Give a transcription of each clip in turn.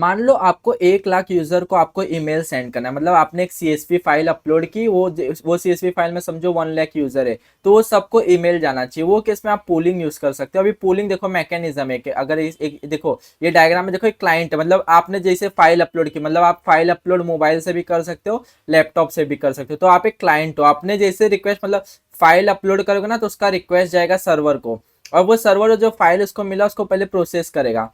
मान लो आपको 1 लाख यूजर को आपको ईमेल सेंड करना है, मतलब आपने एक सीएसवी फाइल अपलोड की, वो सीएसवी फाइल में समझो 1 लाख यूजर है, तो वो सबको ईमेल जाना चाहिए। वो केस में आप पूलिंग यूज कर सकते हो। अभी पूलिंग देखो मैकेनिज्म है कि अगर एक देखो ये डायग्राम में देखो एक क्लाइंट है, मतलब आपने जैसे फाइल अपलोड की, मतलब आप फाइल अपलोड मोबाइल से भी कर सकते हो, लैपटॉप से भी कर सकते हो। तो आप एक क्लाइंट हो, आपने जैसे रिक्वेस्ट मतलब फाइल अपलोड करोगे ना, तो उसका रिक्वेस्ट जाएगा सर्वर को, और वो सर्वर जो फाइल उसको मिला उसको पहले प्रोसेस करेगा।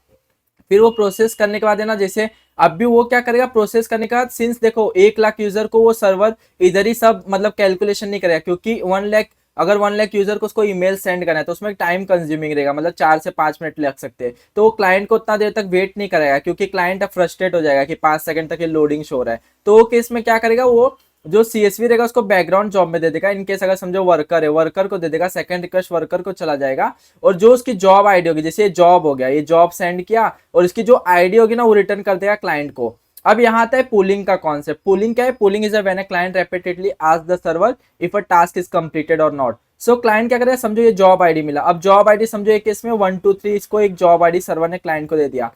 फिर वो प्रोसेस करने के बाद है ना, जैसे अब भी वो क्या करेगा, प्रोसेस करने के बाद सिंस देखो 1 लाख यूजर को वो सर्वर इधर ही सब मतलब कैलकुलेशन नहीं करेगा, क्योंकि 1 लाख अगर 1 लाख यूजर को उसको ईमेल सेंड करना है तो उसमें टाइम कंज्यूमिंग रहेगा, मतलब 4 से 5 मिनट लग सकते हैं। तो वो क्लाइंट को उतना देर तक वेट नहीं करेगा, क्योंकि क्लाइंट अब फ्रस्ट्रेट हो जाएगा कि 5 सेकंड तक ये लोडिंग शो हो रहा है। तो वो केस में क्या करेगा, वो जो सीएसवी रहेगा उसको बैकग्राउंड जॉब में दे देगा। इनकेस अगर समझो वर्कर है, वर्कर को दे देगा, सेकंड रिक्वेस्ट वर्कर को चला जाएगा, और जो उसकी जॉब आईडी होगी, जैसे ये जॉब हो गया, ये जॉब सेंड किया, और इसकी जो आईडी होगी ना वो रिटर्न कर देगा क्लाइंट को। अब यहाँ आता है पुलिंग का कॉन्सेप्ट। पुलिंग क्या है? Pulling is when a client repeatedly ask the server if a task is completed और नॉट। सो क्लाइंट क्या करेगा, समझो ये जॉब आईडी मिला, अब जॉब आईडी समझो एक केस में 1 2 3, इसको एक जॉब आईडी सर्वर ने क्लाइंट को दे दिया।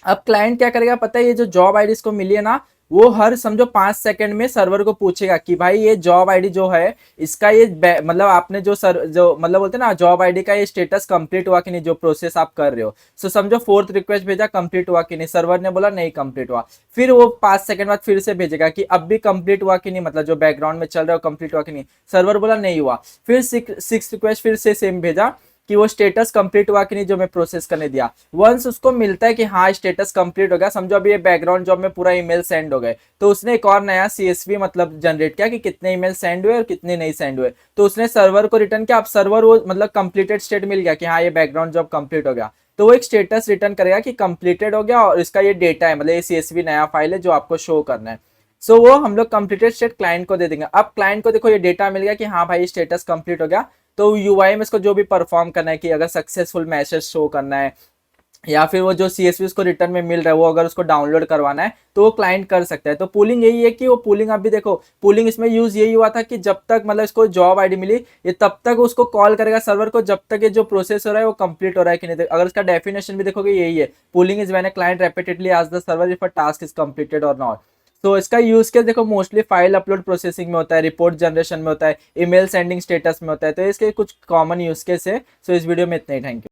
अब क्लाइंट क्या करेगा पता है, ये जो जॉब आईडी इसको मिली है ना, वो हर समझो 5 सेकंड में सर्वर को पूछेगा कि भाई ये जॉब आईडी जो है इसका ये मतलब आपने जो सर जो मतलब बोलते हैं ना जॉब आईडी का ये स्टेटस कंप्लीट हुआ कि नहीं, जो प्रोसेस आप कर रहे हो। सो समझो फोर्थ रिक्वेस्ट भेजा, कंप्लीट हुआ कि नहीं, सर्वर ने बोला नहीं कंप्लीट हुआ। फिर वो 5 सेकंड बाद फिर से भेजेगा कि अब भी कंप्लीट हुआ कि नहीं, मतलब जो बैकग्राउंड में चल रहा है कंप्लीट हुआ कि नहीं, सर्वर बोला नहीं हुआ। फिर सिक्स रिक्वेस्ट फिर से सेम भेजा कि वो स्टेटस कंप्लीट हुआ कि नहीं जो मैं प्रोसेस करने दिया। वंस उसको मिलता है कि हाँ स्टेटस कंप्लीट हो गया, समझो अभी ये बैकग्राउंड जॉब में पूरा ईमेल सेंड हो गए, तो उसने एक और नया सीएसवी मतलब जनरेट किया कि कितने ईमेल सेंड हुए और कितने नहीं सेंड हुए। तो उसने सर्वर को रिटर्न किया। अब सर्वर वो मतलब कंप्लीटेड स्टेट मिल गया कि हाँ ये बैकग्राउंड जॉब कंप्लीट हो गया, तो वो एक स्टेटस रिटर्न करेगा कि कंप्लीटेड हो गया और इसका ये डेटा है, मतलब ये सीएसवी नया फाइल है जो आपको शो करना है। सो वो हम लोग कंप्लीटेड स्टेट क्लाइंट को दे देंगे। अब क्लाइंट को देखो ये डेटा मिल गया कि हाँ भाई स्टेटस कंप्लीट हो गया, तो यूआई में इसको जो भी परफॉर्म करना है कि अगर सक्सेसफुल मैसेज शो करना है, या फिर वो जो सीएसवी उसको रिटर्न में मिल रहा है वो अगर उसको डाउनलोड करवाना है तो वो क्लाइंट कर सकता है। तो पूलिंग यही है कि वो पूलिंग अभी देखो पूलिंग इसमें यूज यही हुआ था कि जब तक मतलब इसको जॉब आईडी मिली ये तब तक उसको कॉल करेगा सर्वर को, जब तक ये जो प्रोसेस हो रहा है वो कंप्लीट हो रहा है कि नहीं। अगर इसका डेफिनेशन भी देखोगे यही है, pooling is when a client repeatedly ask the server if a task is completed और नॉट। तो इसका यूज केस देखो मोस्टली फाइल अपलोड प्रोसेसिंग में होता है, रिपोर्ट जनरेशन में होता है, ईमेल सेंडिंग स्टेटस में होता है। तो इसके कुछ कॉमन यूज केस है। सो इस वीडियो में इतना ही। Thank you.